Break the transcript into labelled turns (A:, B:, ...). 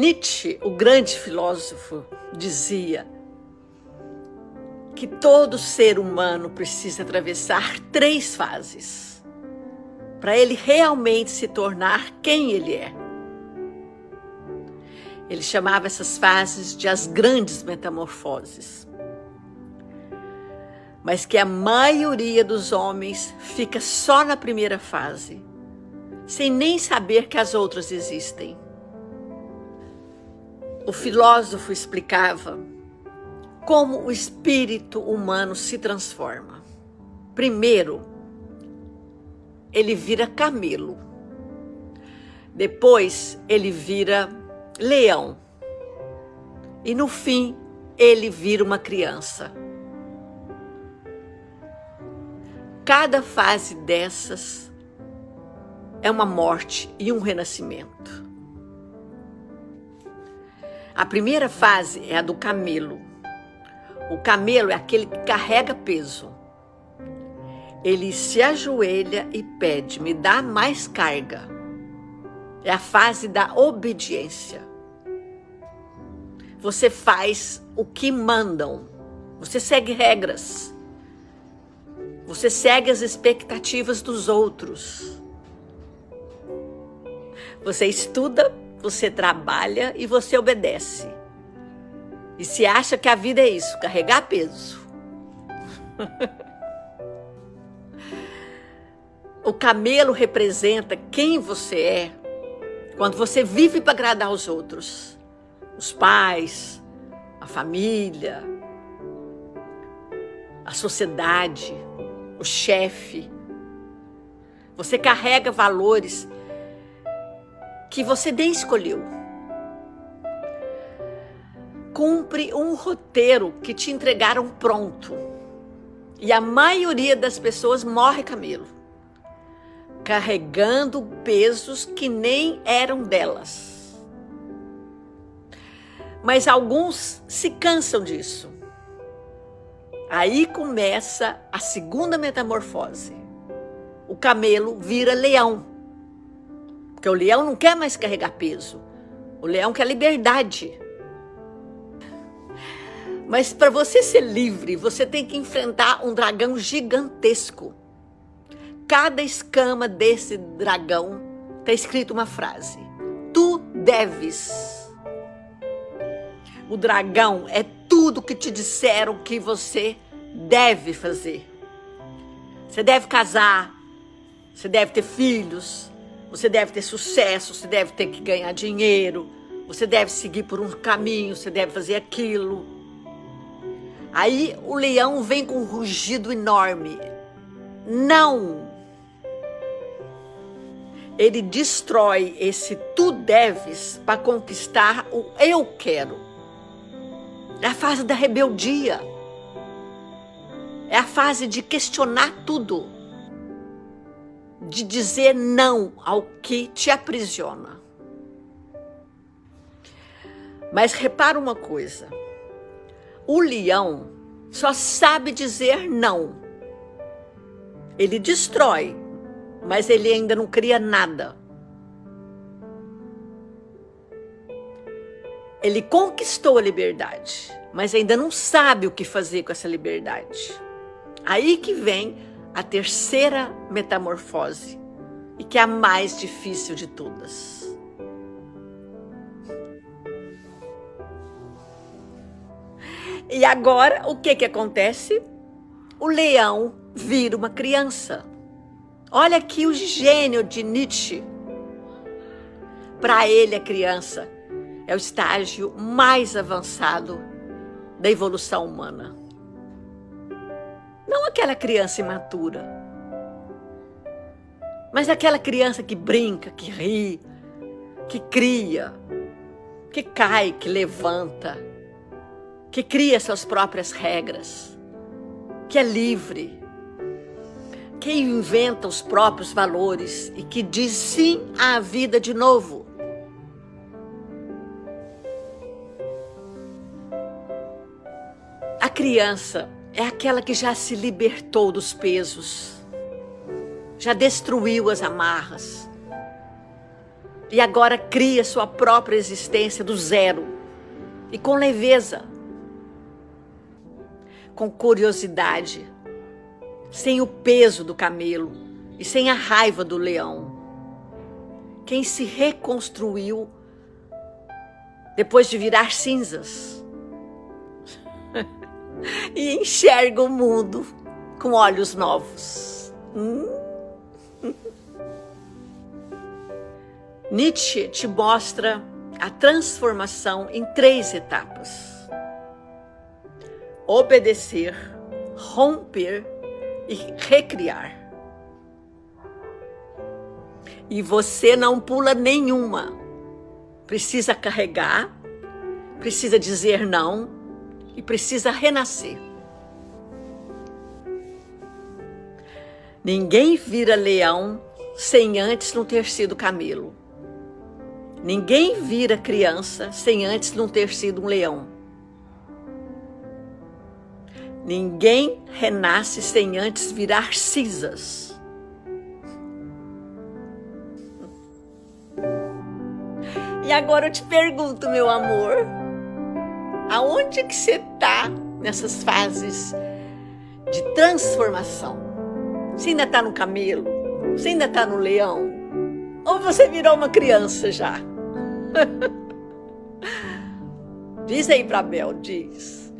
A: Nietzsche, o grande filósofo, dizia que todo ser humano precisa atravessar 3 fases para ele realmente se tornar quem ele é. Ele chamava essas fases de as grandes metamorfoses. Mas que a maioria dos homens fica só na primeira fase, sem nem saber que as outras existem. O filósofo explicava como o espírito humano se transforma. Primeiro, ele vira camelo. Depois, ele vira leão. E no fim, ele vira uma criança. Cada fase dessas é uma morte e um renascimento. A primeira fase é a do camelo. O camelo é aquele que carrega peso. Ele se ajoelha e pede, me dá mais carga. É a fase da obediência. Você faz o que mandam. Você segue regras. Você segue as expectativas dos outros. Você estuda, você trabalha e você obedece. E se acha que a vida é isso, carregar peso. O camelo representa quem você é quando você vive para agradar os outros. Os pais, a família, a sociedade, o chefe. Você carrega valores que você nem escolheu. Cumpre um roteiro que te entregaram pronto. E a maioria das pessoas morre camelo, carregando pesos que nem eram delas. Mas alguns se cansam disso. Aí começa a segunda metamorfose. O camelo vira leão. Porque o leão não quer mais carregar peso. O leão quer liberdade. Mas para você ser livre, você tem que enfrentar um dragão gigantesco. Cada escama desse dragão está escrito uma frase. Tu deves. O dragão é tudo que te disseram que você deve fazer. Você deve casar, você deve ter filhos, você deve ter sucesso, você deve ter que ganhar dinheiro, você deve seguir por um caminho, você deve fazer aquilo. Aí o leão vem com um rugido enorme. Não! Ele destrói esse tu deves para conquistar o eu quero. É a fase da rebeldia. É a fase de questionar tudo. De dizer não ao que te aprisiona. Mas repara uma coisa. O leão só sabe dizer não. Ele destrói, mas ele ainda não cria nada. Ele conquistou a liberdade, mas ainda não sabe o que fazer com essa liberdade. Aí que vem a terceira metamorfose, e que é a mais difícil de todas. E agora, o que acontece? O leão vira uma criança. Olha aqui o gênio de Nietzsche. Para ele, a criança é o estágio mais avançado da evolução humana. Não aquela criança imatura, mas aquela criança que brinca, que ri, que cria, que cai, que levanta, que cria suas próprias regras, que é livre, que inventa os próprios valores e que diz sim à vida de novo. A criança é aquela que já se libertou dos pesos, já destruiu as amarras, E agora cria sua própria existência do zero. E com leveza. Com curiosidade. Sem o peso do camelo. E sem a raiva do leão. Quem se reconstruiu depois de virar cinzas. E enxerga o mundo com olhos novos. Nietzsche te mostra a transformação em 3 etapas: obedecer, romper e recriar. E você não pula nenhuma. Precisa carregar, precisa dizer não e precisa renascer. Ninguém vira leão sem antes não ter sido camelo. Ninguém vira criança sem antes não ter sido um leão. Ninguém renasce sem antes virar cinzas. E agora eu te pergunto, meu amor, aonde que você está nessas fases de transformação? Você ainda está no camelo? Você ainda está no leão? Ou você virou uma criança já? Diz aí pra Bel, diz.